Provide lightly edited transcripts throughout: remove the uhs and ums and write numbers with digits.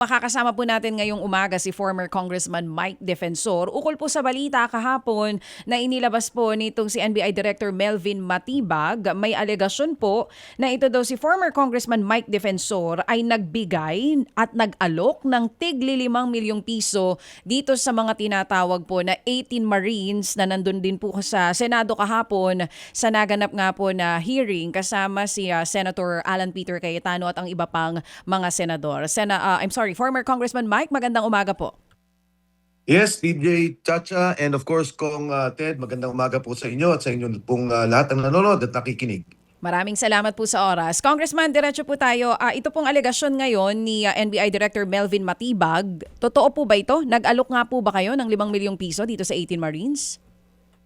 Makakasama po natin ngayong umaga si former Congressman Mike Defensor. Ukol po sa balita kahapon na inilabas po nitong si NBI Director Melvin Matibag, may alegasyon po na ito daw si former Congressman Mike Defensor ay nagbigay at nag-alok ng tigli 5 milyong piso dito sa mga tinatawag po na 18 Marines na nandun din po sa Senado kahapon sa naganap nga po na hearing kasama si Senator Alan Peter Cayetano at ang iba pang mga senador. Former Congressman Mike, magandang umaga po. Yes, DJ Chacha, and of course Kong Ted, magandang umaga po sa inyo at sa inyo pong lahat ng nanonood at nakikinig. Maraming salamat po sa oras. Congressman, diretso po tayo. Ito pong alegasyon ngayon ni NBI Director Melvin Matibag. Totoo po ba ito? Nag-alok nga po ba kayo ng 5 milyong piso dito sa 18 Marines?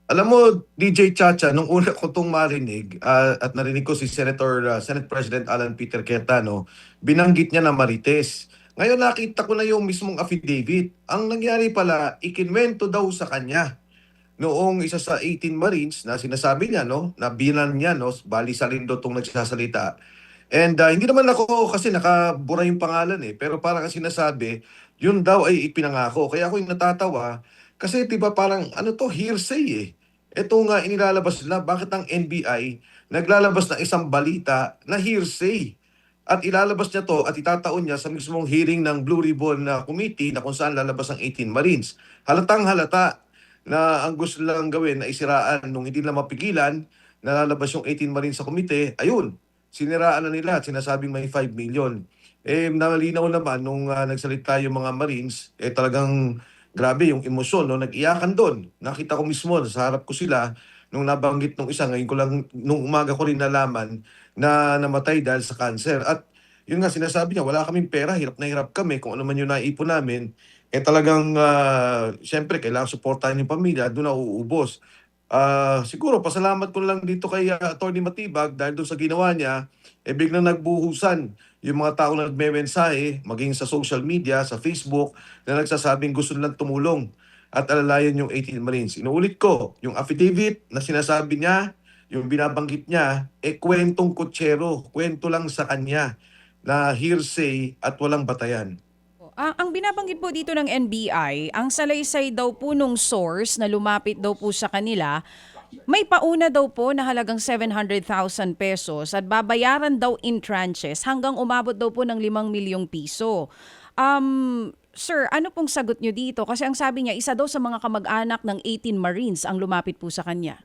Alam mo, DJ Chacha, nung una ko itong marinig at narinig ko si Senate President Alan Peter Cayetano, binanggit niya na Marites. Ngayon nakita ko na yung mismong affidavit. Ang nangyari pala, ikinwento daw sa kanya noong isa sa 18 Marines na sinasabi niya, no, na binan niya, no, bali Salindo itong nagsasalita. And hindi naman ako kasi nakabura yung pangalan pero parang sinasabi, yun daw ay ipinangako. Kaya ako yung natatawa kasi 'di ba parang ano to, hearsay Ito nga inilalabas nila, bakit ang NBI naglalabas ng isang balita na hearsay? At ilalabas niya to at itataon niya sa mismong hearing ng Blue Ribbon Committee na kung saan lalabas ang 18 Marines. Halatang halata na ang gusto lang gawin na isiraan nung hindi na mapigilan na lalabas yung 18 Marines sa komite, ayun, siniraan na nila at sinasabing may 5 million. Nalinaw naman nung nagsalita yung mga Marines, talagang grabe yung emosyon, no? Nag-iyakan doon. Nakita ko mismo, sa harap ko sila, nung nabanggit nung isa, ngayon ko lang, nung umaga ko rin nalaman na namatay dahil sa cancer. At yun nga, sinasabi niya, wala kaming pera, hirap na hirap kami, kung ano man yung naipon namin, talagang, siyempre, kailangan suportahan yung pamilya, doon na uubos. Siguro, pasalamat ko lang dito kay Atty. Matibag dahil doon sa ginawa niya, biglang nagbuhusan yung mga tao na nagme-mensahe, maging sa social media, sa Facebook, na nagsasabing gusto nilang tumulong at alalayan yung 18 Marines. Inuulit ko, yung affidavit na sinasabi niya, yung binabanggit niya, kwentong kutsero, kwento lang sa kanya na hearsay at walang batayan. Ang binabanggit po dito ng NBI, ang salaysay daw po nung source na lumapit daw po sa kanila, may pauna daw po na halagang 700,000 pesos at babayaran daw in tranches hanggang umabot daw po ng 5 milyong piso. Sir, ano pong sagot nyo dito? Kasi ang sabi niya, isa daw sa mga kamag-anak ng 18 Marines ang lumapit po sa kanya.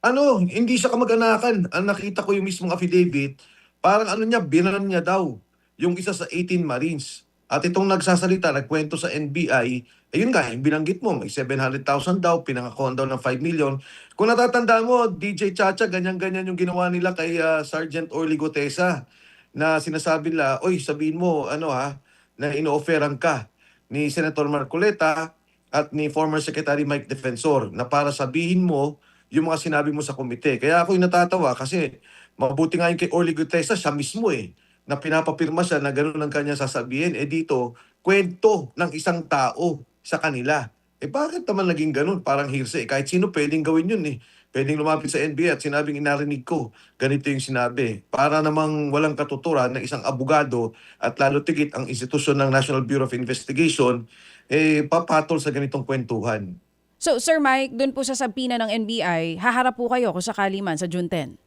Hindi siya kamag-anakan. Ang nakita ko yung mismong affidavit, parang binan niya daw yung isa sa 18 Marines. At itong nagsasalita, nagkwento sa NBI, ayun nga, yung binanggit mo, may 700,000 daw, pinangakuan daw ng 5 million. Kung natatandaan mo, DJ Chacha, ganyan-ganyan yung ginawa nila kay Sergeant Orly Gutesa, na sinasabi nila, oy, sabihin mo, na ino-offeran ka ni Senator Marcoleta at ni former Secretary Mike Defensor na para sabihin mo yung mga sinabi mo sa komite. Kaya ako yung natatawa kasi mabuti nga yung kay Orly Gutesa, siya mismo na pinapapirma siya na gano'n ang kanya sasabihin. Dito, kwento ng isang tao sa kanila. Bakit naman naging gano'n? Parang hearsay. Kahit sino pwedeng gawin yun Pwedeng lumapit sa NBI at sinabing inarinig ko, ganito yung sinabi. Para namang walang katuturan ng isang abogado at lalo tigit ang institusyon ng National Bureau of Investigation, papatol sa ganitong kwentuhan. So, Sir Mike, doon po sa sabina ng NBI, haharap po kayo kung sakali man sa June 10?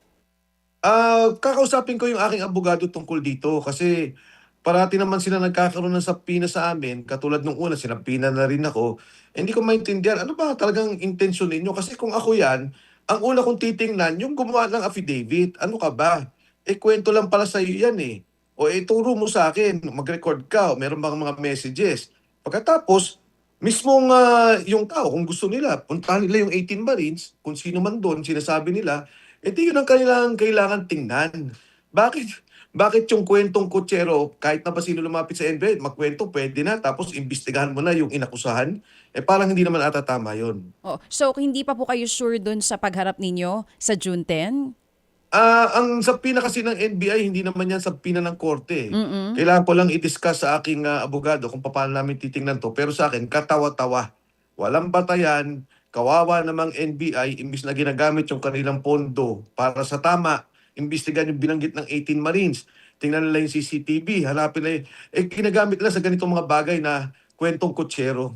Kakausapin ko yung aking abogado tungkol dito kasi parati naman sila nagkakaroon ng sapina sa amin. Katulad nung una, sinapina na rin ako. Hindi ko maintindihan, ano ba talagang intensyon ninyo? Kasi kung ako yan, ang una kong titingnan, yung gumawa ng affidavit. Ano ka ba? Kwento lang pala sa'yo yan O turo mo sa akin, mag-record ka, o meron bang mga messages. Pagkatapos, mismong yung tao, kung gusto nila, puntahan nila yung 18 Marines, kung sino man doon, sinasabi nila, di yun ang kailangan tingnan. Bakit yung kwentong kutsero, kahit na ba sino lumapit sa NBI, magkwento, pwede na, tapos imbestigahan mo na yung inakusahan? Parang hindi naman ata tama yun. So, hindi pa po kayo sure doon sa pagharap ninyo sa June 10? Ang sapina kasi ng NBI, hindi naman yan sapina ng korte. Mm-mm. Kailangan ko lang i-discuss sa aking abogado kung paano namin titingnan to. Pero sa akin, katawa-tawa. Walang batayan, kawawa namang NBI, imbis na ginagamit yung kanilang pondo para sa tama, imbestigan yung binanggit ng 18 Marines. tingnan nila yung CCTV, hanapin nila ginagamit nila sa ganitong mga bagay na kwentong kutsero.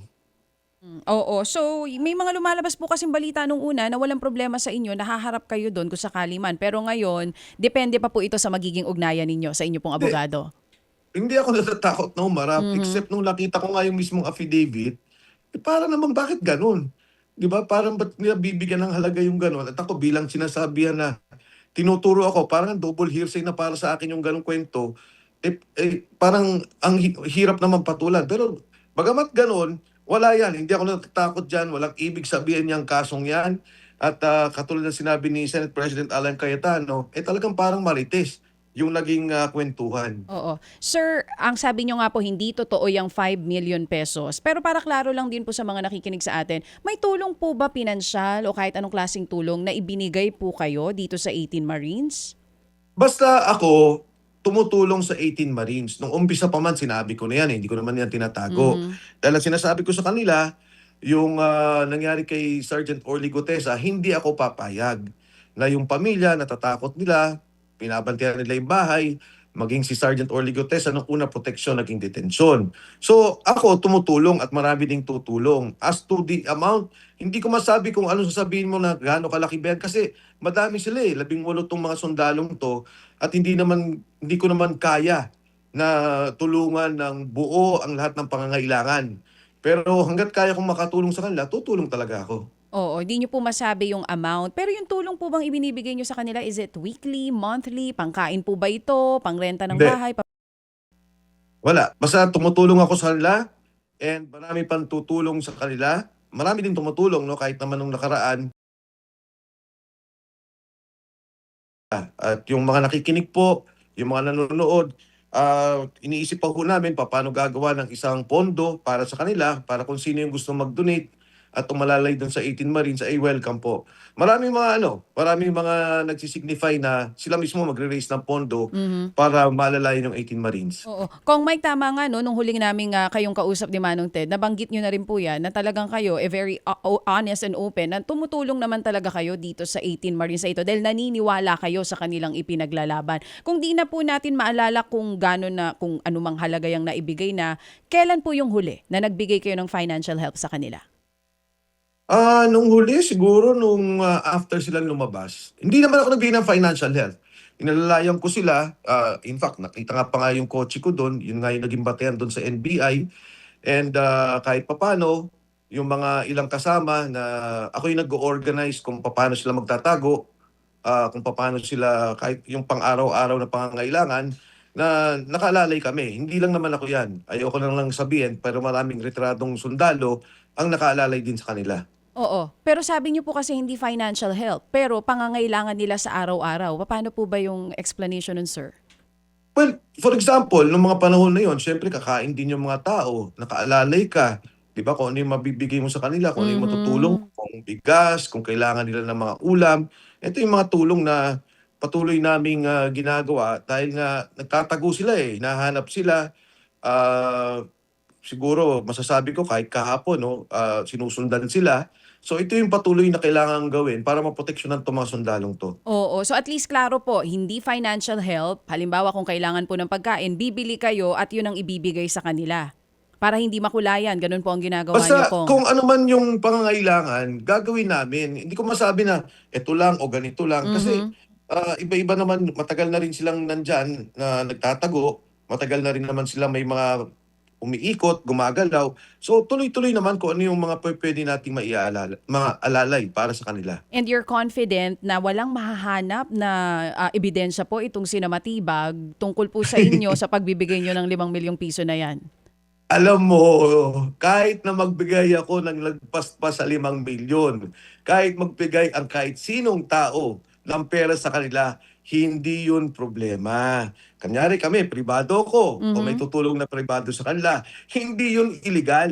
Oo. So, may mga lumalabas po kasing balita nung una na walang problema sa inyo, nahaharap kayo do'n kung sakali man. Pero ngayon, depende pa po ito sa magiging ugnayan ninyo sa inyo pong Hindi, abogado. hindi ako natatakot na umarap, Mhm. except nung nakita ko nga yung mismong affidavit, para naman bakit gano'n? 'Di ba, parang ba't nila bibigyan ng halaga yung gano'n, at ako bilang sinasabihan na tinuturo ako, parang double hearsay na para sa akin yung gano'ng kwento. Parang ang hirap naman patulan. Pero bagamat gano'n, wala yan, hindi ako natatakot diyan, walang ibig sabihin yang kasong yan. At, katulad ng sinabi ni Senate President Alan Cayetano, talagang parang marites yung naging, kuwentuhan. Oo. Sir, ang sabi niyo nga po hindi totoo yung 5 million pesos. Pero para klaro lang din po sa mga nakikinig sa atin, may tulong po ba pinansyal o kahit anong klaseng tulong na ibinigay po kayo dito sa 18 Marines? Basta ako, tumutulong sa 18 Marines. Nung umpisa pa man sinabi ko na yan, hindi ko naman yan tinatago. Mhm. Dahil ang sinasabi ko sa kanila, yung, nangyari kay Sergeant Orly Gutesa, hindi ako papayag na yung pamilya natatakot nila, binabantayan nila yung bahay, maging si Sergeant Orly Gutesa nung una proteksyon naging detensyon. So ako tumutulong at marami ding tutulong. As to the amount, hindi ko masabi kung ano sasabihin mo na gaano kalaki ba yan kasi madami sila 18 tong mga sundalong 'to, at hindi ko naman kaya na tulungan ng buo ang lahat ng pangangailangan. Pero hangga't kaya kong makatulong sa kanila, tutulong talaga ako. Oo, hindi niyo po masabi yung amount. Pero yung tulong po bang ibinibigay niyo sa kanila, is it weekly, monthly, pangkain po ba ito, pangrenta ng Hindi, bahay? wala. Basta tumutulong ako sa kanila, and marami pang tutulong sa kanila. Marami din tumutulong 'no, kahit naman nung nakaraan. At yung mga nakikinig po, yung mga nanonood, iniisip pa ho namin papaano gagawa ng isang pondo para sa kanila, para kung sino yung gustong mag-donate at umalalay dun sa 18 Marines ay welcome po. Maraming mga nagsi-signify na sila mismo magre-raise ng pondo Mhm. para maalalayan yung 18 Marines. Oo. Kung Mike, tama nga no, nung huling namin kayong kausap ni Manong Ted, nabanggit nyo na rin po yan na talagang kayo very honest and open na tumutulong naman talaga kayo dito sa 18 Marines sa ito dahil naniniwala kayo sa kanilang ipinaglalaban. Kung di na po natin maalala kung gano'n na, kung anumang halaga yung naibigay na, kailan po yung huli na nagbigay kayo ng financial help sa kanila? Nung huli siguro nung, after silang lumabas, hindi naman ako nagbigay ng financial help. Inalalayan ko sila, in fact nakita nga pa nga yung kotse ko dun, yun nga yung naging batehan dun sa NBI. And, kahit papaano yung mga ilang kasama na ako yung nag-o-organize kung papaano sila magtatago, kung papaano sila kahit yung pang-araw-araw na pangangailangan na nakaalalay kami. Hindi lang naman ako yan, ayoko lang sabihin, pero maraming retradong sundalo ang nakaalalay din sa kanila. Oo. Pero sabi niyo po kasi hindi financial help, pero pangangailangan nila sa araw-araw. Paano po ba yung explanation nun, sir? Well, for example, nung mga panahon na yon, siyempre kakain din yung mga tao, nakaalalay ka, 'di ba? Kung ano yung mabibigay mo sa kanila, kung ano yung matutulong, Mhm. kung bigas, kung kailangan nila ng mga ulam. Ito yung mga tulong na patuloy naming, ginagawa dahil nga nagtatago sila, hinahanap sila. Ah, Siguro masasabi ko kahit kahapon 'no, sinusundan sila. So ito yung patuloy na kailangang gawin para maproteksyonan 'tong mga sundalong 'to. Oo. So at least klaro po, hindi financial help. Halimbawa kung kailangan po ng pagkain, bibili kayo at yun ang ibibigay sa kanila. Para hindi makulayan, ganun po ang ginagawa niyo, Basta Kong. kung ano man yung pangangailangan, gagawin namin. Hindi ko masabi na eto lang o ganito lang kasi, Mhm. iba-iba naman, matagal na rin silang nandiyan na nagtatago, matagal na rin naman silang may mga umiikot, gumagalaw. So tuloy-tuloy naman kung ano yung mga pupuwede nating alalay para sa kanila. And you're confident na walang mahahanap na ebidensya po itong sinamatibag tungkol po sa inyo sa pagbibigay nyo ng 5 milyong piso na yan? Alam mo, kahit na magbigay ako ng lagpas pa sa 5 milyon, kahit magbigay ang kahit sinong tao ng pera sa kanila, hindi yun problema. Kunyari kami, pribado ko, o may Mhm. tutulong na pribado sa kanila, hindi yun illegal.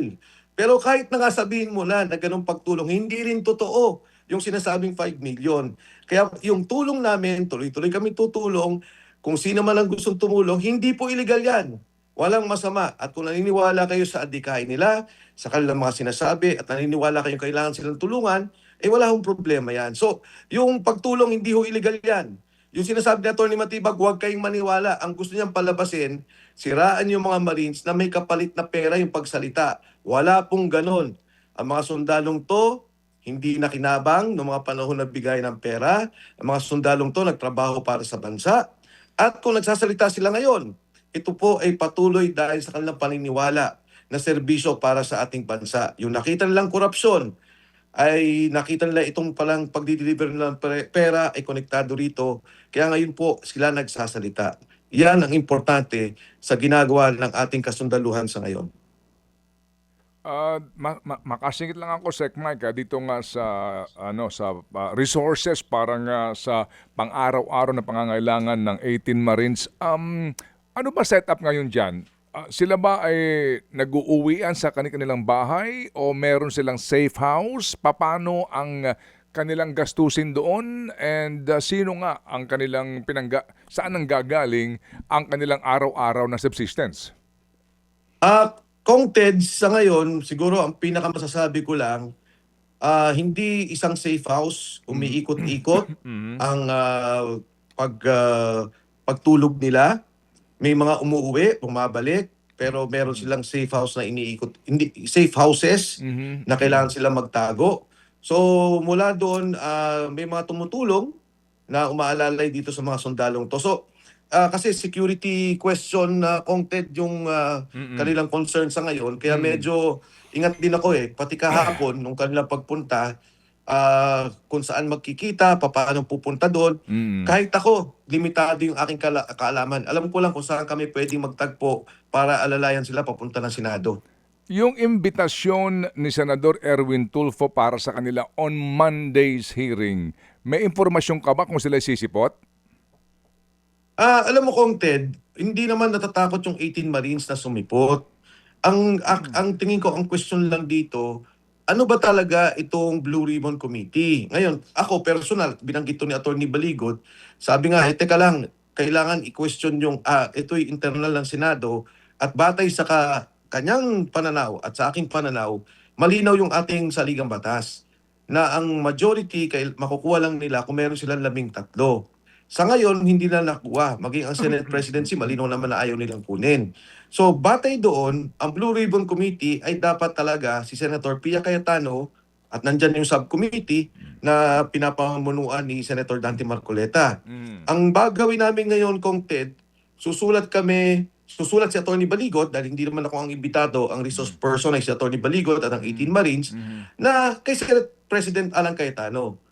Pero kahit na nga sabihin mo na ganung pagtulong, hindi rin totoo yung sinasabing 5 milyon. Kaya yung tulong namin, tuloy-tuloy kami tutulong. Kung sino man ang gustong tumulong, hindi po illegal yan. Walang masama, at kung naniniwala kayo sa adhikain nila, sa kanilang mga sinasabi, at naniniwala kayong kailangan silang tulungan, wala hong problema yan. So, yung pagtulong hindi ho illegal yan. yung sinasabi ni Atty. Matibag, huwag kayong maniwala. Ang gusto niyang palabasin, siraan yung mga Marines na may kapalit na pera yung pagsalita. Wala pong ganon. Ang mga sundalong to, hindi nakinabang noong mga panahon na bigay ng pera. Ang mga sundalong to, nagtrabaho para sa bansa. At kung nagsasalita sila ngayon, ito po ay patuloy dahil sa kanilang paniniwala na serbisyo para sa ating bansa. Yung nakita nilang korupsyon, ay nakita nila itong palang pagdi-deliver ng pera ay konektado rito. Kaya ngayon po sila nagsasalita. Yan ang importante sa ginagawa ng ating kasundaluhan sa ngayon. Makasingit lang ako, Sec Mike, dito nga sa resources para nga sa pang-araw-araw na pangangailangan ng 18 Marines. Ano ba setup ngayon diyan? Sila ba ay nag-uuwian sa kanilang bahay o meron silang safe house? Paano ang kanilang gastusin doon? And sino nga ang kanilang saan ang gagaling ang kanilang araw-araw na subsistence? Kung Ted, sa ngayon, siguro ang pinakamasasabi ko lang, hindi isang safe house, umiikot-ikot ang pagtulog nila. May mga umuwi, bumabalik, pero meron silang safe house na iniikot, hindi safe houses na kailangan sila magtago. So mula doon, may mga tumutulong na umaalalay dito sa mga sundalong to. So kasi security question na Ted yung kanilang concern sa ngayon, kaya medyo ingat din ako pati kahapon nung kanilang pagpunta, kung saan magkikita, paano pupunta doon. Kahit ako, limitado yung aking kaalaman. Alam ko lang kung saan kami pwedeng magtagpo para alalayan sila papunta ng Senado. Yung imbitasyon ni Senador Erwin Tulfo para sa kanila on Monday's hearing, may impormasyon ka ba kung sila sisipot? Alam mo Ted, hindi naman natatakot yung 18 Marines na sumipot. Ang tingin ko, ang question lang dito, ano ba talaga itong Blue Ribbon Committee? Ngayon, ako personal, binanggit to ni Atty. Baligot, sabi nga, teka lang, kailangan i-question yung, ito'y internal ng Senado at batay sa kanyang pananaw at sa aking pananaw, malinaw yung ating saligang batas na ang majority makukuha lang nila kung meron silang 13. Sa ngayon, hindi na nakuha. Maging ang Senate Presidency, malinaw naman na ayaw nilang kunin. So, batay doon, ang Blue Ribbon Committee ay dapat talaga si Senator Pia Cayetano at nandyan yung subcommittee na pinapamunuan ni Senator Dante Marcoleta. Ang gagawin namin ngayon, Ted, susulat si Atty. Baligot, dahil hindi naman ako ang imbitado, ang resource person ay si Atty. Baligot at ang 18 Marines, na kay Senate President Alan Cayetano.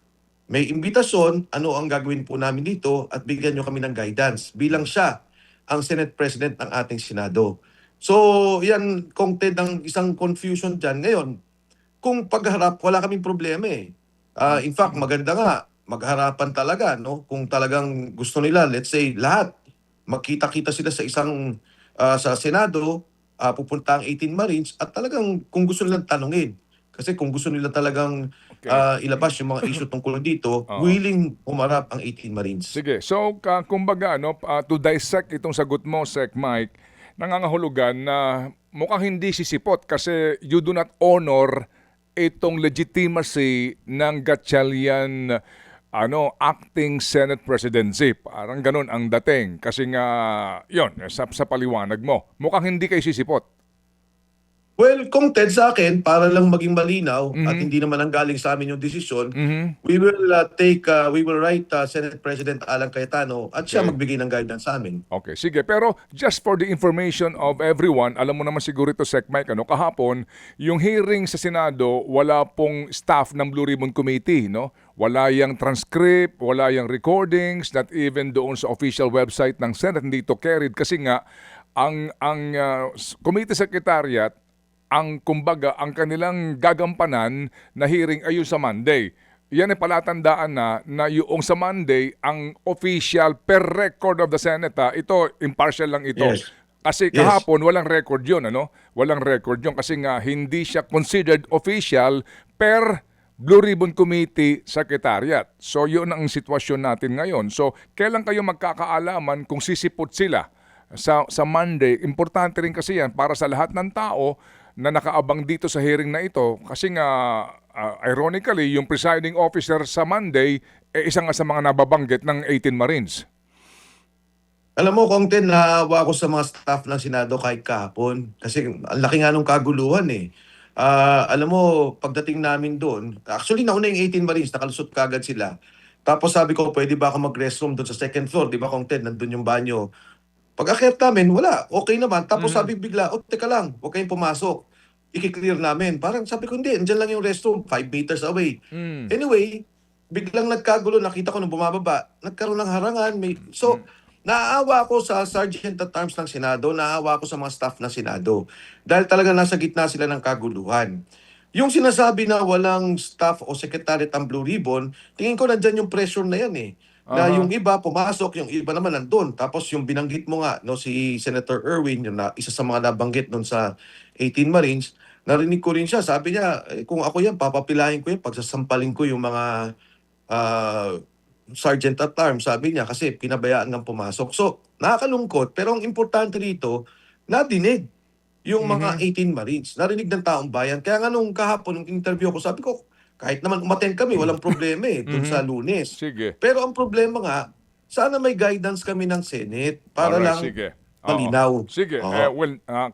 May imbitasyon, ano ang gagawin po namin dito at bigyan nyo kami ng guidance bilang siya ang Senate President ng ating Senado. So, yan, Ted, ang isang confusion dyan. Ngayon, kung pagharap, wala kaming problema In fact, maganda nga, magharapan talaga, no? Kung talagang gusto nila, let's say, lahat, magkita-kita sila sa isang, sa Senado, pupunta ang 18 Marines, at talagang kung gusto nilang tanungin. Kasi kung gusto nila talagang ilabas yung mga issue tungkol dito, willing umarap ang 18 Marines. Sige. So, kumbaga, to dissect itong sagot mo, Sec Mike, nangangahulugan na mukhang hindi sisipot kasi you do not honor itong legitimacy ng Gatchalian acting Senate presidency. Parang ganun ang dating. Kasi nga, yun, sa paliwanag mo, mukhang hindi kayo sisipot. Well, kung Ted, sa akin, para lang maging malinaw at hindi naman ang galing sa amin yung desisyon, we will write Senate President Alan Cayetano at siya magbigay ng guidance sa amin. Okay, sige. Pero just for the information of everyone, alam mo naman siguro ito, Sec Mike, kahapon, yung hearing sa Senado, wala pong staff ng Blue Ribbon Committee, no? Wala yung transcript, wala yung recordings, not even doon sa official website ng Senate, hindi ito carried kasi nga, ang Committee Secretariat, ang kanilang gagampanan na hearing ay yung sa Monday. Yan ay palatandaan na yung sa Monday, ang official per record of the Senate, ito, impartial lang ito. Yes. Kasi kahapon, walang record yun, Walang record yun kasi nga hindi siya considered official per Blue Ribbon Committee Secretariat. So yun ang sitwasyon natin ngayon. So kailan kayo magkakaalaman kung sisipot sila sa Monday? Importante rin kasi yan para sa lahat ng tao na nakaabang dito sa hearing na ito kasi nga ironically yung presiding officer sa Monday isa nga sa mga nababanggit ng 18 Marines. Alam mo, Kongten, naawa ako sa mga staff ng Senado kahit kahapon. Kasi ang laki nga nung kaguluhan eh. Alam mo, pagdating namin doon, actually nauna yung 18 Marines, nakalusot kagad sila. Tapos sabi ko, pwede ba ako mag-restroom doon sa second floor? Di ba, Kongten, nandun yung banyo. Pag-akyat namin, wala. Okay naman. Tapos sabi bigla, teka lang, huwag kayong pumasok. I-clear namin. Parang sabi ko, hindi, andyan lang yung restroom, 5 meters away. Mm. Anyway, biglang nagkagulo, nakita ko nung bumababa, nagkaroon ng harangan. So, naaawa ako sa Sergeant at Arms ng Senado, naaawa ako sa mga staff ng Senado. Dahil talaga nasa gitna sila ng kaguluhan. Yung sinasabi na walang staff o secretariat ang Blue Ribbon, tingin ko nandyan yung pressure na yan eh. Na Aha. yung iba pumasok, yung iba naman nandun. Tapos yung binanggit mo nga, no, si Senator Erwin, yung isa sa mga nabanggit nun sa 18 Marines, narinig ko rin siya. Sabi niya, kung ako yan, papapilahin ko yan, pagsasampalin ko yung mga ah, Sergeant at Arms, sabi niya, kasi pinabayaan ng pumasok. So, nakakalungkot, pero ang importante rito, nadinig yung mga 18 Marines, narinig ng taong bayan. Kaya nga nung kahapon, nung interview ko, sabi ko, kahit naman umattend kami, walang problema dun sa Lunes. Sige. Pero ang problema nga, sana may guidance kami ng Senate para Alright, lang sige. Oo. malinaw. Sige. Oo.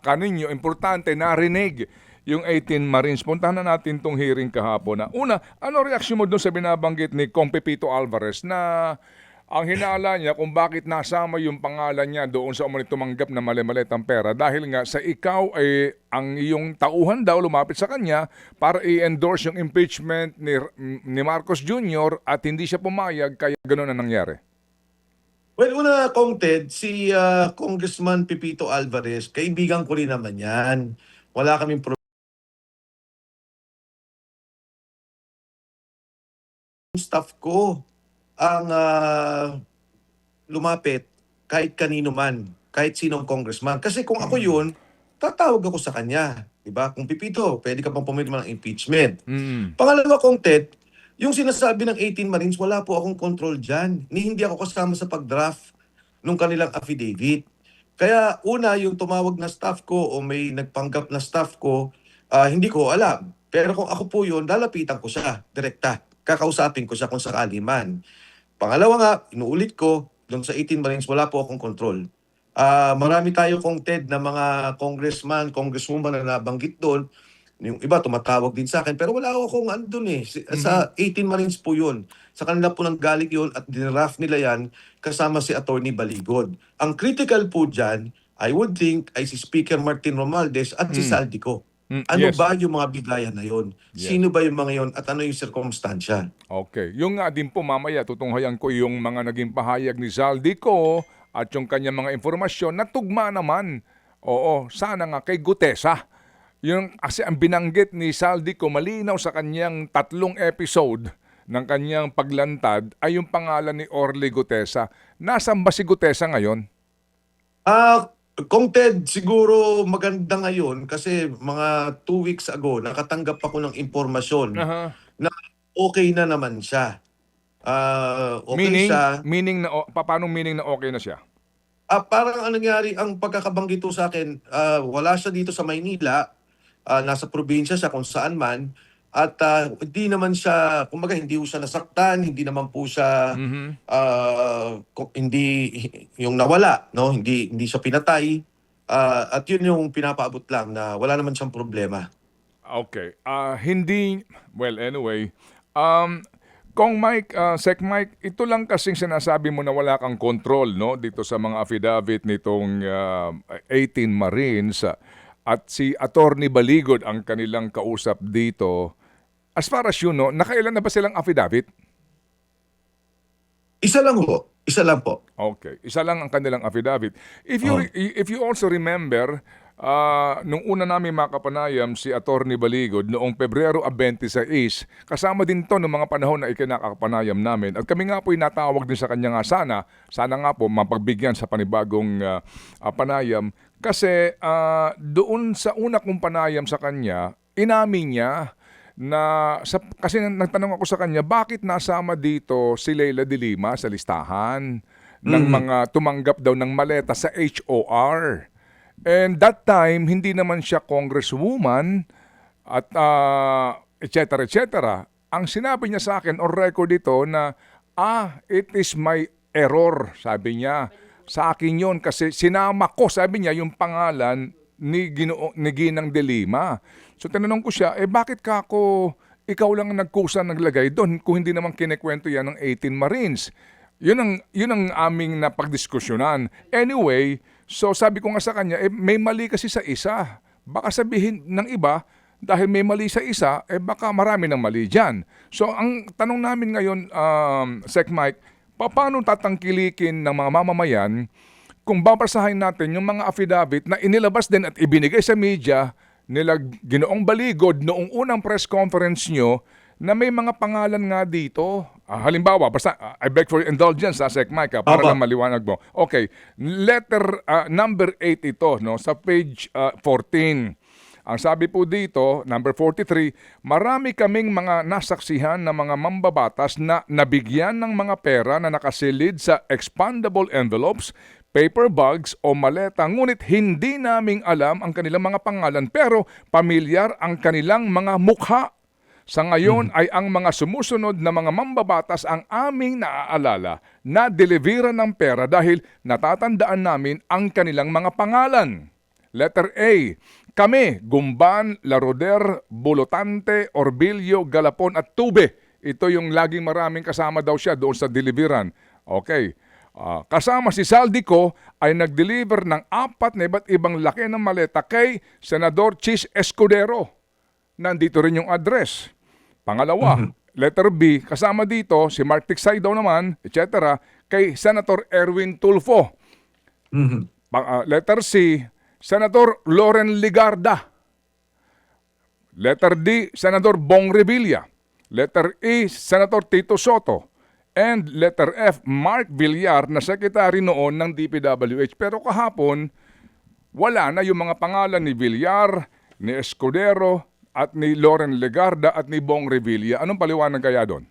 Kaninyo, importante, narinig yung 18 Marines. Puntahan na natin tong hearing kahapon. Una, ano reaksyon mo doon sa binabanggit ni Kong Pepito Alvarez na ang hinala niya kung bakit nasama yung pangalan niya doon sa umunit tumanggap na mali-malitang pera dahil nga sa ikaw ay ang iyong tauhan daw lumapit sa kanya para i-endorse yung impeachment ni Marcos Jr. at hindi siya pumayag kaya gano'n na nangyari. Well, una, Kong Ted, si Congressman Pepito Alvarez, kaibigan ko rin naman yan. Wala kaming staff ko ang lumapit kahit kanino man, kahit sinong congressman. Kasi kung ako yun, tatawag ako sa kanya. Diba? Kung Pipito, pwede ka pang pumirma ng impeachment. Mm. Pangalawa, kong Ted, yung sinasabi ng 18 Marines, wala po akong control dyan. Hindi ako kasama sa pag-draft nung kanilang affidavit. Kaya una, yung tumawag na staff ko o may nagpanggap na staff ko, hindi ko alam. Pero kung ako po yun, lalapitan ko siya, direkta. Kakausapin ko siya kung sakali man. Pangalawa nga, inuulit ko, doon sa 18 Marines, wala po akong control. Marami tayo kong TED na mga congressman, congresswoman na nabanggit doon. Yung iba tumatawag din sa akin, pero wala akong andun eh. Sa 18 Marines po yun. Sa kanila po nang galing yun at dinraft nila yan kasama si Attorney Baligod. Ang critical po dyan, I would think, ay si Speaker Martin Romualdez at si Saldico. Ano Yes. ba yung mga bigayan na yun? Yes. Sino ba yung mga yun at ano yung sirkumstansya? Okay. Yung nga din po mamaya, tutunghayan ko yung mga naging pahayag ni Zaldico at yung kanyang mga informasyon na tugma naman. Oo, sana nga kay Gutesa. Yung, kasi ang binanggit ni Zaldico, malinaw sa kanyang 3 episode ng kanyang paglantad ay yung pangalan ni Orly Gutesa. Nasaan ba si Gutesa ngayon? Kung Ted, siguro maganda ngayon kasi mga 2 weeks ago nakatanggap ako ng impormasyon Aha. na okay na naman siya. Okay siya. Meaning na, paano meaning na okay na siya? Parang ang nangyari, ang pagkakabanggit sa akin, wala siya dito sa Maynila, nasa probinsya siya kung saan man, at hindi naman siya, kumbaga hindi po siya nasaktan, hindi naman po siya, hindi yung nawala, no? Hindi siya pinatay, at yun yung pinapaabot lang na wala naman siyang problema. Okay. Hindi, well, anyway. Kong Mike, Sec Mike, ito lang kasing sinasabi mo na wala kang control, no? Dito sa mga affidavit nitong 18 Marines at si Attorney Baligod ang kanilang kausap dito. As far as you know, nakailan na ba silang affidavit? Isa lang po. Isa lang po. Okay. Isa lang ang kanilang affidavit. If you also remember, nung una namin makapanayam si Attorney Baligod noong Pebrero 26, kasama din to ng mga panahon na ikinakapanayam namin. At kami nga po natawag din sa kanya nga sana nga po mapagbigyan sa panibagong panayam. Kasi doon sa una kong panayam sa kanya, inamin niya na kasi nagtanong ako sa kanya, bakit nasama dito si Leila de Lima sa listahan ng mga tumanggap daw ng maleta sa HOR. And that time, hindi naman siya congresswoman at et cetera, et cetera. Ang sinabi niya sa akin on record ito na It is my error, sabi niya. Sa akin yun kasi sinama ko, sabi niya, yung pangalan ni Ginang De Lima. So tinanong ko siya, bakit ka ako, ikaw lang ang nagkusa naglagay doon kung hindi naman kinekwento yan ng 18 Marines? Yun ang aming napagdiskusyonan. Anyway, so sabi ko nga sa kanya, may mali kasi sa isa. Baka sabihin ng iba, dahil may mali sa isa, baka marami ng mali dyan. So ang tanong namin ngayon, Sec Mike, paano tatangkilikin ng mga mamamayan kung babasahin natin yung mga affidavit na inilabas din at ibinigay sa media nila Ginoong Baligod noong unang press conference nyo na may mga pangalan nga dito. Halimbawa, basta, I beg for your indulgence, Sec Mike, para lang maliwanag mo. Okay, letter number 8 ito, no, sa page 14. Ang sabi po dito, number 43, marami kaming mga nasaksihan na mga mambabatas na nabigyan ng mga pera na nakasilid sa expandable envelopes, paper bags o maleta, ngunit hindi naming alam ang kanilang mga pangalan pero pamilyar ang kanilang mga mukha. Sa ngayon ay ang mga sumusunod na mga mambabatas ang aming naaalala na delivera ng pera dahil natatandaan namin ang kanilang mga pangalan. Letter A, kami, Gumban, Laroder, Bolotante, Orbilio, Galapon at Tube. Ito yung laging maraming kasama daw siya doon sa deliveran. Okay. Kasama si Saldico ay nag-deliver ng 4 na iba't ibang laki ng maleta kay Senador Chis Escudero. Nandito rin yung address. Pangalawa, letter B, kasama dito si Mark Tiksay daw naman, etc. kay Senator Erwin Tulfo. Letter C, Senator Loren Ligarda. Letter D, Senator Bong Revilla. Letter E, Senator Tito Soto. And letter F, Mark Villar na secretary noon ng DPWH. Pero kahapon, wala na yung mga pangalan ni Villar, ni Escudero, at ni Loren Ligarda at ni Bong Revilla. Anong paliwanag kaya doon?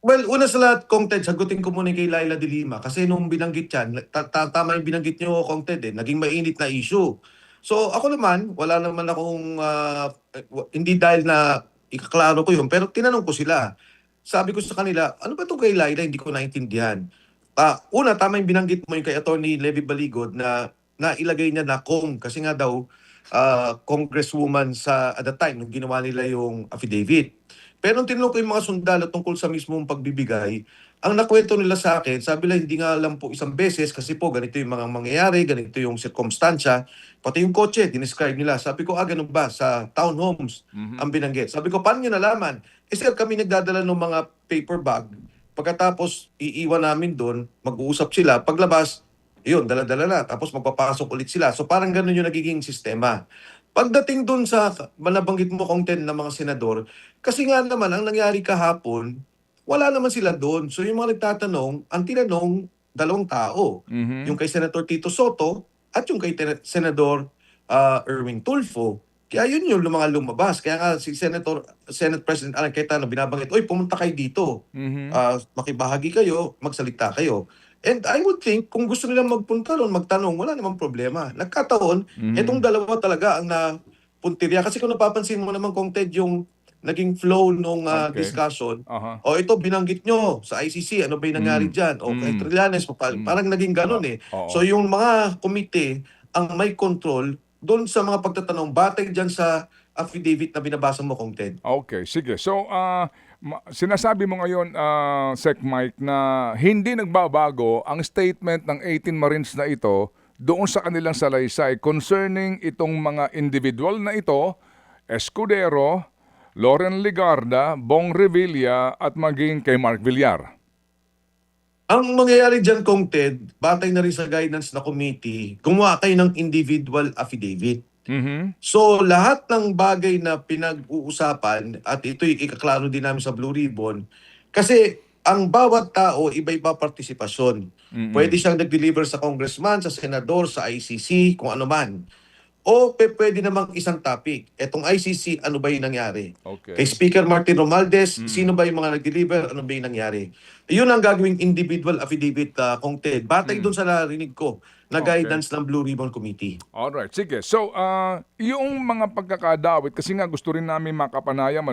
Well, una sa lahat, Kong Ted, sagutin ko muna kay Laila de Lima kasi nung binanggit yan, tama yung binanggit nyo, Kong Ted, naging mainit na issue. So ako naman, wala naman akong, hindi dahil na ikaklaro ko yun, pero tinanong ko sila. Sabi ko sa kanila, ano ba itong kay Laila, hindi ko naintindihan. Una, tama yung binanggit mo yung kay Atty. Levy Baligod na ilagay niya na Kong kasi nga daw, congresswoman at the time nung ginawa nila yung affidavit. Pero nung tinanong ko yung mga sundalo tungkol sa mismong pagbibigay, ang nakwento nila sa akin, sabi nila hindi nga lang po isang beses kasi po ganito yung mga mangyayari, ganito yung sirkumstansya, pati yung kotse, dinescribe nila. Sabi ko, ganun ba? Sa townhomes ang binanggit. Sabi ko, paano nyo nalaman? Sir, kami nagdadala ng mga paper bag. Pagkatapos, iiwan namin doon, mag-uusap sila. Paglabas, yun, dala-dala na. Tapos magpapasok ulit sila. So parang ganun yung nagiging sistema. Pagdating doon sa nabanggit mo kong 10 na mga senador, kasi nga naman, ang nangyari kahapon, wala naman sila doon. So yung mga nagtatanong, ang tinanong, 2 tao. Yung kay Senator Tito Soto at yung kay Senador Erwin Tulfo. Kaya yun yung mga lumabas. Kaya nga si Senate President Alan Cayetano binabanggit, oy, pumunta kayo dito. Makibahagi kayo, magsalita kayo. And I would think, kung gusto nilang magpunta doon, magtanong, wala namang problema. Nagkataon, itong dalawa talaga ang napuntirya. Kasi kung napapansin mo naman, Kong Ted, yung naging flow nung discussion, ito binanggit nyo sa ICC, ano ba yung nangyari dyan? O kay Trillanes, parang naging ganun eh. So yung mga komite ang may control doon sa mga pagtatanong, batay dyan sa affidavit na binabasa mo, Kong Ted. Okay, sige. So, sinasabi mo ngayon, Sec Mike, na hindi nagbabago ang statement ng 18 Marines na ito doon sa kanilang salaysay concerning itong mga individual na ito, Escudero, Loren Ligarda, Bong Revilla, at maging kay Mark Villar. Ang mangyayari dyan, Kong Ted, batay na rin sa guidance na committee, gumawa kayo ng individual affidavit. So lahat ng bagay na pinag-uusapan, at ito'y ikaklaro din namin sa Blue Ribbon, kasi ang bawat tao, iba-iba partisipasyon. Pwede siyang nag-deliver sa congressman, sa senador, sa ICC, kung ano man. O pwede namang isang topic. Etong ICC, ano ba yung nangyari? Okay. Kay Speaker Martin Romualdez, sino ba yung mga nag-deliver? Ano ba yung nangyari? Yun ang gagawing individual affidavit, Kong Ted. Batay doon sa narinig ko na Okay. guidance ng Blue Ribbon Committee. Alright, sige. So, yung mga pagkakadawit, kasi nga gusto rin namin makapanayam,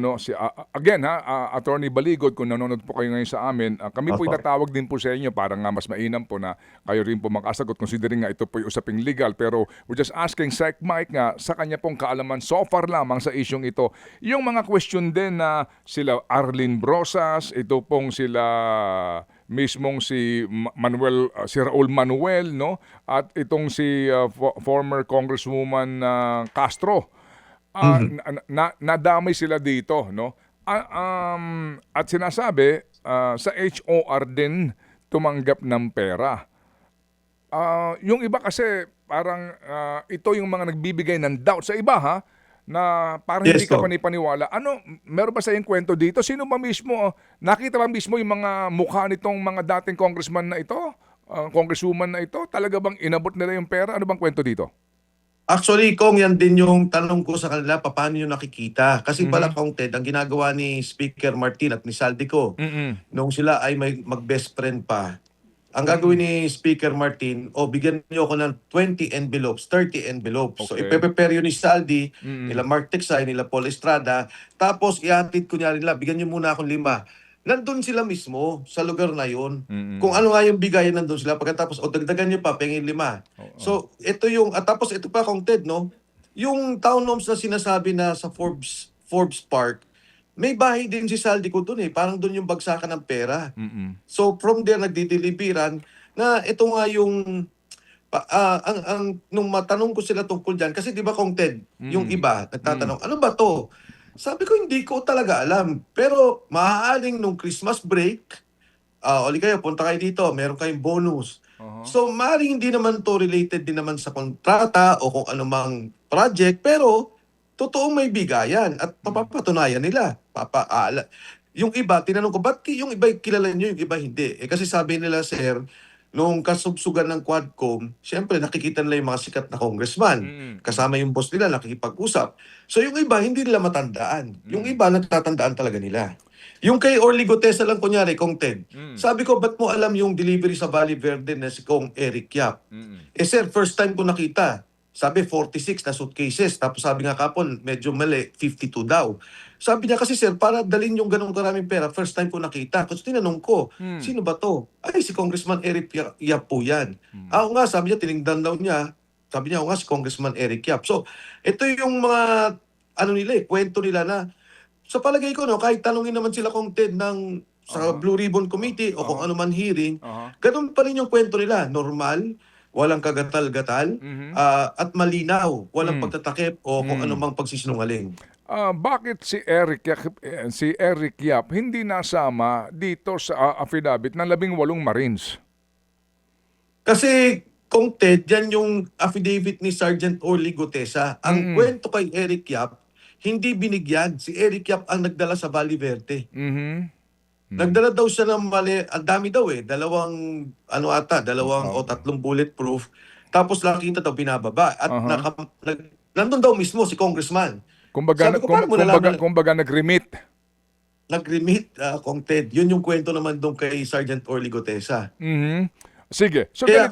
again Attorney Baligod, kung nanonood po kayo ngayon sa amin, kami po Opo. itatawag din po sa inyo para nga mas mainam po na kayo rin po makasagot, considering nga ito po yung usaping legal. Pero we're just asking Sec Mike nga sa kanya pong kaalaman so far lamang sa isyong ito. Yung mga question din na sila Arlene Brosas, ito pong sila mismong si si Raul Manuel, no, at itong si former Congresswoman Castro, nadamay sila dito, no. At sinasabi sa HOR din tumanggap ng pera. Yung iba kasi parang ito yung mga nagbibigay ng doubt sa iba, ha, na parang Yes, hindi ka po. panipaniwala. Meron ba sa yung kwento dito? Sino ba mismo, nakita ba mismo yung mga mukha nitong mga dating congressman na ito? Congresswoman na ito? Talaga bang inabot nila yung pera? Ano bang kwento dito? Actually, Kong, yan din yung tanong ko sa kanila, paano nyo nakikita? Kasi pala, Mhm. Kong Ted, ang ginagawa ni Speaker Martin at ni Saldico, Mm-mm. nung sila ay may mag-best friend pa, ang gagawin ni Speaker Martin, bigyan niyo ako ng 20 envelopes, 30 envelopes. So, Okay. ipeprepare yun ni Saldi, Mm-mm. nila Mark Texay, nila Paul Estrada, tapos ihatid ko niya nila, bigyan niyo muna akong 5. Nandun sila mismo, sa lugar na yun. Mm-mm. Kung ano nga yung bigayan, nandun sila. Pagkatapos, dagdagan niyo pa, pengin 5. Oo. So, ito yung, tapos ito pa, Kong Ted, no? Yung townhomes na sinasabi na sa Forbes Park, may bahay din si Saldi ko dun eh. Parang dun yung bagsakan ng pera. Mm-mm. So from there nagdideliveran na ito nga yung nung matanong ko sila tungkol diyan kasi 'di ba Kong Ted, yung iba nagtatanong, ano ba 'to? Sabi ko hindi ko talaga alam. Pero maaaring nung Christmas break, oli kayo punta kayo dito, meron kayong bonus. Uh-huh. So maaaring hindi naman to related din naman sa kontrata o kung anumang project, pero totoong may bigayan at papapatunayan nila. Yung iba, tinanong ko, ba't yung iba kilala nyo, yung iba hindi? Kasi sabi nila, sir, nung kasubsugan ng Quadcom, siyempre nakikita nila yung mga sikat na congressman. Mm. Kasama yung boss nila, nakikipag-usap. So yung iba, hindi nila matandaan. Yung iba, natatandaan talaga nila. Yung kay Orly Gutesa lang, kunyari, Kong Ted, sabi ko, ba't mo alam yung delivery sa Valley Verde na si Kong Eric Yap? Sir, first time ko nakita. Sabi 46 na suitcases. Tapos sabi nga kapon, medyo mali, 52 daw. Sabi niya kasi sir, para dalhin yung ganong karaming pera, first time ko nakita. Kasi tinanong ko, sino ba to? Ay, si Congressman Eric Yap po yan. Ako nga, sabi niya, tinignan daw niya. Sabi niya, ako nga si Congressman Eric Yap. So, ito yung mga, kwento nila na, sa palagay ko, no, kahit tanungin naman sila kung Ted ng sa Blue Ribbon Committee o kung ano man hearing, ganun pa rin yung kwento nila. Normal, walang kagatal-gatal, at malinaw, walang pagtatakip o kung anumang pagsisinungaling. Bakit si Eric Yap hindi nasama dito sa affidavit ng 18 Marines? Kasi, kung Ted, yan yung affidavit ni Sergeant Orly Gutesa. Ang kwento kay Eric Yap, hindi binigyan. Si Eric Yap ang nagdala sa Valley Verde. Nagdala daw siya ng mali, ang dami daw dalawang o 3 bulletproof. Tapos nakita daw binababa at nandun daw mismo si congressman. Kumbaga, Sabi ko, paano mo nalaman? kumbaga nag-remit. Nag-remit, Kong Ted. Yun yung kwento naman doon kay Sergeant Orly Gutesa. Sige. So, Kaya-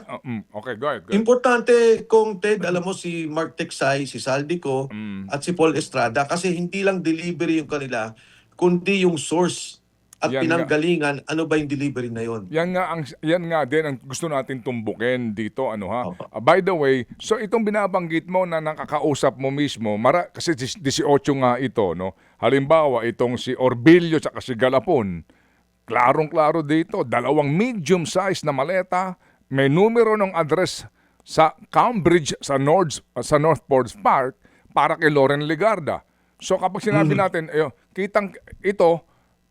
okay, go ahead. Importante, Kong Ted, alam mo si Mark Texay, si Saldico, at si Paul Estrada kasi hindi lang delivery yung kanila, kundi yung source at Yan nga. pinanggalingan, ano ba yung delivery na yon. Yan nga din ang gusto natin tumbukin dito, by the way, so itong binabanggit mo na nakakausap mo mismo, kasi 18 nga ito, no. Halimbawa, itong si Orbilio at si Galapon, klarong-klaro dito, 2 medium size na maleta, may numero ng address sa Cambridge sa North Forbes Park para kay Loren Legarda. So kapag sinabi natin, kitang ito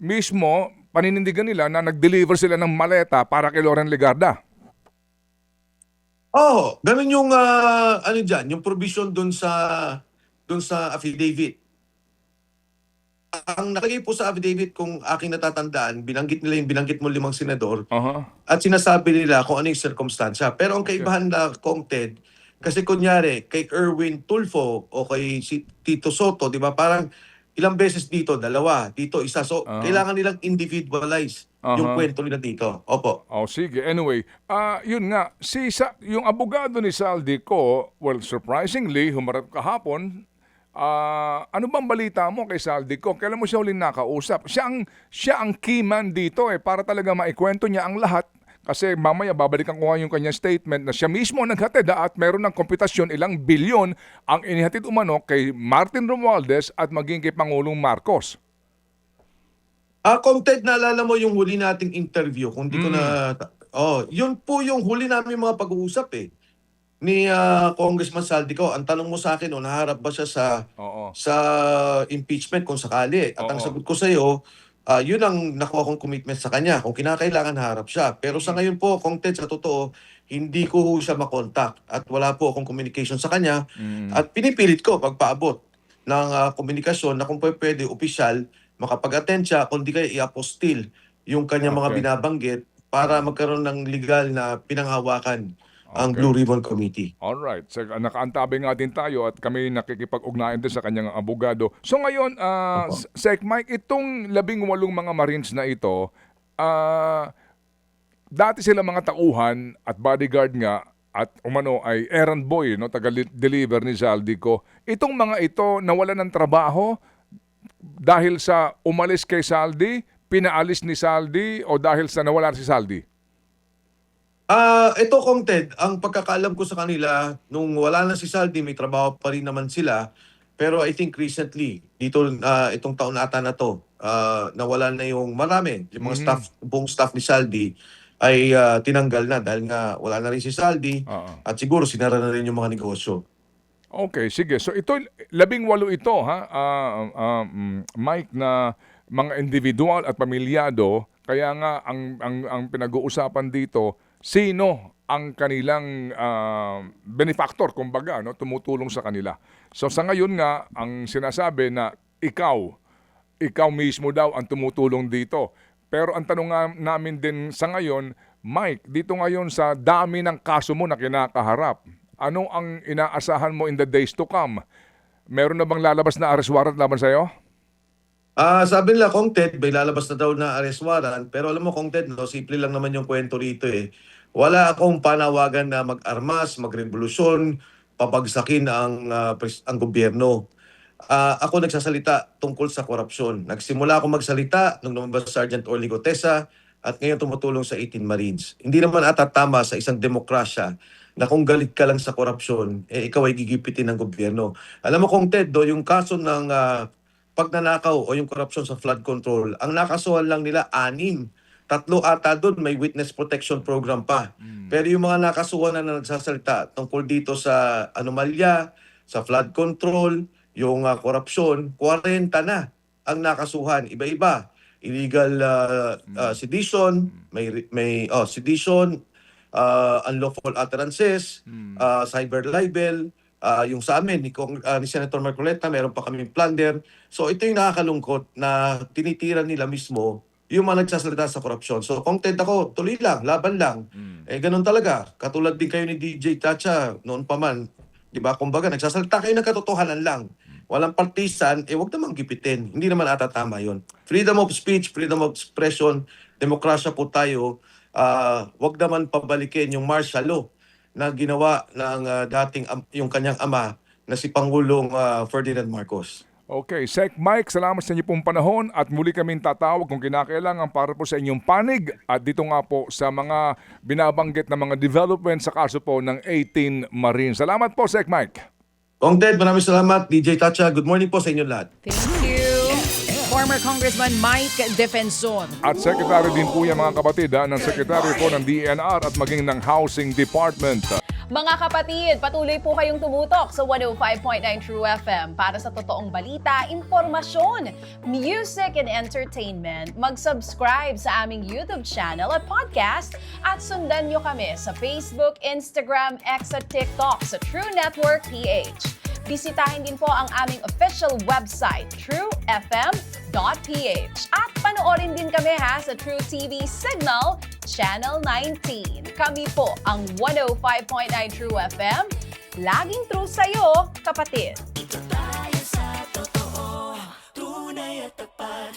mismo, paninindigan nila na nag-deliver sila ng maleta para kay Loren Legarda. Ganun yung yung provision doon sa affidavit. Ang nakalagay po sa affidavit, kung aking natatandaan, binanggit mo 5 senador at sinasabi nila kung ano yung circumstansya. Pero ang kaibahan na Kong Ted, kasi kunyari kay Erwin Tulfo o kay si Tito Soto, di ba, parang ilang beses dito, 2, dito 1. So kailangan nilang individualize yung Aha. kwento nila dito. Opo. Oh, sige. Anyway, yun nga, yung abogado ni Saldico, well, surprisingly, humarap kahapon, ano bang balita mo kay Saldico? Kailan mo siya huling nakausap? Siya ang key man dito para talaga maikwento niya ang lahat. Kasi mamaya babalikan ko nga yung kanyang statement na siya mismo naghatid at meron ng kompetasyon ilang bilyon ang inihatid umano kay Martin Romualdez at maging kay Pangulong Marcos. Kung Ted, naalala mo yung huli nating interview, kung di ko na... yun po yung huli namin mga pag-uusap ni Congressman Saldico. Ang tanong mo sa akin, naharap ba siya Oo. sa impeachment kung sakali? At ang Oo. sagot ko sa iyo, yun ang nakuha kong commitment sa kanya. Kung kinakailangan, harap siya. Pero sa ngayon po, kung Ted, sa totoo, hindi ko ho siya makontak at wala po akong communication sa kanya. At pinipilit ko pagpaabot ng komunikasyon na kung pwede, opisyal, makapag-attend siya, kundi kaya i-apostil yung kanyang mga Okay. binabanggit para magkaroon ng legal na pinanghawakan ang Okay. Blue Ribbon Committee. Alright. So, nakaantabi nga din tayo at kami nakikipag-ugnayan din sa kanyang abogado. So ngayon, Opo. Sec Mike, itong 18 mga Marines na ito, dati sila mga tauhan at bodyguard nga at umano ay errand boy, no, taga-deliver ni Saldico. Itong mga ito nawalan ng trabaho dahil sa umalis kay Saldi, pinaalis ni Saldi o dahil sa nawala si Saldi? Ito kong Ted, ang pagkakaalam ko sa kanila, nung wala na si Saldi, may trabaho pa rin naman sila. Pero I think recently, dito itong taon ata na to, nawala na yung marami. Yung mga buong staff ni Saldi ay tinanggal na dahil nga wala na rin si Saldi Oo. at siguro sinara na rin yung mga negosyo. Okay, sige. So ito, 18 ito, Mike, na mga individual at pamilyado. Kaya nga, ang pinag-uusapan dito, sino ang kanilang benefactor, kumbaga, no, tumutulong sa kanila. So sa ngayon nga, ang sinasabi na ikaw mismo daw ang tumutulong dito. Pero ang tanong nga namin din sa ngayon, Mike, dito ngayon sa dami ng kaso mo na kinakaharap, ano ang inaasahan mo in the days to come? Meron na bang lalabas na arrest warrant laban sa'yo? Sabi nila, Kong Ted, may lalabas na daw na arrest warrant. Pero alam mo, Kong Ted, no, simple lang naman yung kwento rito Wala akong panawagan na mag-armas, magrevolusyon, pabagsakin ang gobyerno. Ako nagsasalita tungkol sa korupsyon. Nagsimula ako magsalita nung lumabas Sergeant Orly Gotesa at ngayon tumutulong sa 18 Marines. Hindi naman ata tama sa isang demokrasya na kung galit ka lang sa korupsyon, ikaw ay gigipitin ng gobyerno. Alam mo, Kong Ted, yung kaso ng pagnanakaw o yung korupsyon sa flood control, ang nakasuhan lang nila 6. 3 ata doon, may witness protection program pa. Pero yung mga nakasuhan na nagsasalita tungkol dito sa anomalya, sa flood control, yung korupsyon, 40 na ang nakasuhan. Iba-iba. Illegal sedition, sedition, unlawful utterances, cyber libel, yung sa amin, ni Senator Marcoleta, meron pa kaming plunder. So ito yung nakakalungkot na tinitira nila mismo yung mga nagsasalita sa korupsyon. So content ako, tuloy lang, laban lang. Ganun talaga. Katulad din kayo ni DJ Chacha, noon pa man. Diba? Kumbaga, nagsasalita kayo ng katotohanan lang. Walang partisan, wag namang gipitin. Hindi naman ata tama yun. Freedom of speech, freedom of expression, demokrasya po tayo. Wag naman pabalikin yung martial law na ginawa ng yung kanyang ama na si Pangulong Ferdinand Marcos. Okay, Sec Mike, salamat sa inyo pong panahon at muli kaming tatawag kung kinakailangan para po sa inyong panig at dito nga po sa mga binabanggit na mga development sa kaso po ng 18 Marines. Salamat po, Sec Mike. Kong Ted, maraming salamat. DJ Tacha, good morning po sa inyo lahat. Thank you. Former Congressman Mike Defensor. At Secretary din po yan mga kapatid ng Secretary po ng DNR at maging ng Housing Department. Mga kapatid, patuloy po kayong tumutok sa 105.9 True FM para sa totoong balita, impormasyon, music and entertainment. Mag-subscribe sa aming YouTube channel at podcast at sundan nyo kami sa Facebook, Instagram, X at TikTok sa True Network PH. Bisitahin din po ang aming official website, truefm.ph. At panoorin din kami sa True TV Signal, Channel 19. Kami po ang 105.9 True FM. Laging true sa'yo, kapatid.